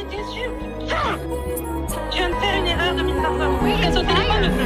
déçu. Je viens de faire une erreur de 1500. Oui, reste au téléphone, le plus.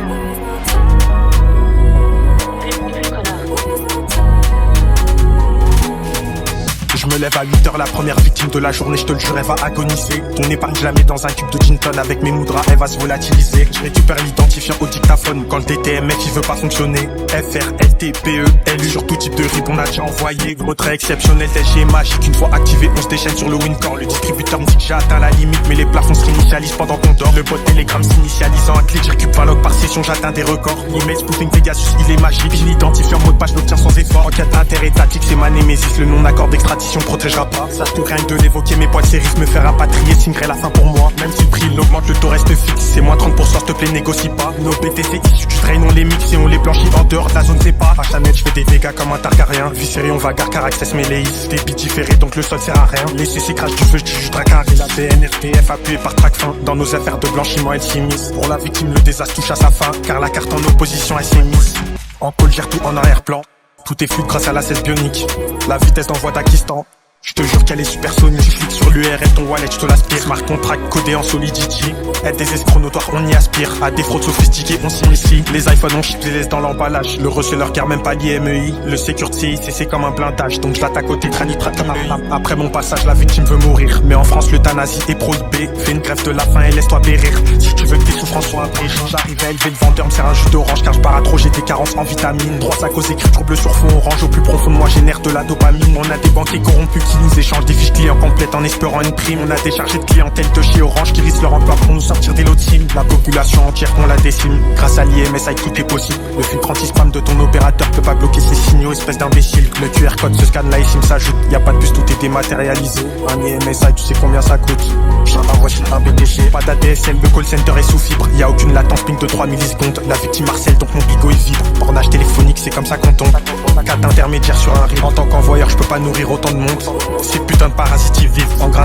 Je me lève à 8h, la première victime de la journée, je te le jure, elle va agoniser. Ton épargne, je la mets dans un cube de gin tonic. Avec mes moudras, elle va se volatiliser. Je récupère l'identifiant au dictaphone quand le DTMF il veut pas fonctionner. FR, LTPE, LU, sur tout type de RIP on a déjà envoyé. Retrait exceptionnel, TG magique, une fois activé, on se déchaîne sur le Wincore. Le distributeur me dit que j'ai atteint la limite, mais les plafonds se réinitialisent pendant qu'on dort. Le bot Telegram s'initialisant un clic, je récupère un log par session, j'atteins des records. L'email Spooting Pegasus, il est magique. Je l'identifie en mot de page, l'obtient sans effort. En cas d'intérêt étatique, c'est ma némésis, le non-accord d'extradition protégera pas. Ça se rien que de l'évoquer, mes poils c'est risque me faire rapatrier, signerait la fin pour moi. Même si le prix l'augmente, le taux reste fixe, c'est moins 30%, s'il te plaît négocie pas. Nos BTC issus du train, on les mixe et on les blanchit en dehors de la zone, c'est pas. À Chanel, je fais des dégâts comme un Targaryen. Viscéré, on va car access mes léis. Des bits différés, donc le sol sert à rien. Les CC crash du feu, je dis Dracarys. La BNRTF appuyée par track fin. Dans nos affaires de blanchiment, elle s'immisce. Pour la victime, le désastre touche à sa fin, car la carte en opposition, elle s'est mise. En call, gère tout en arrière-plan. Tout est fluide grâce à la 16 bionique. La vitesse d'envoi d'Akistan. Je te jure qu'elle est supersonique. Je clique sur l'URL, ton wallet, je te l'aspire. Smart contract codé en Solidity. Aide des escrocs notoires, on y aspire. À des fraudes sophistiquées, on s'initie. Les iPhones, on chip les laisse dans l'emballage. Le receleur car même pas l'IMEI. Le security, c'est comme un blindage. Donc je l'attaque côté tranitrate comme un. Après mon passage, la victime veut mourir. Mais en France, l'euthanasie est prohibée. Fais une grève de la faim et laisse-toi périr. Si tu veux que tes souffrances soient abrégées, j'arrive à élever le vendeur, me sert un jus d'orange car je pars à trop, j'ai des carences en vitamines. Droit à cause écrit trouble sur fond orange. Au plus profond de moi, génère de la dopamine. On a des banquiers corrompus qui nous échangent des fiches clients complètes en espérant une prime. On a des chargés de clientèle de chez Orange qui risquent leur emploi pour nous sortir des lots de cimes. La population entière qu'on la décime. Grâce à l'IMSI tout est possible. Le filtre anti-spam de ton opérateur peut pas bloquer ses signaux, espèce d'imbécile. Le QR code se scanne, la eSIM s'ajoute. Y a pas de puce, tout est dématérialisé. Un IMSI, tu sais combien ça coûte. J'en envoie sur un BTG. Pas d'ADSL, le call center est sous fibre. Y a aucune latence ping de 3 millisecondes. La victime harcèle donc mon bigot il vibre. Bornage téléphonique, c'est comme ça qu'on tombe. 4 intermédiaires sur un RIB. En tant qu'envoyeur, je peux pas nourrir autant de monde. Ces putains de parasites vivent en gras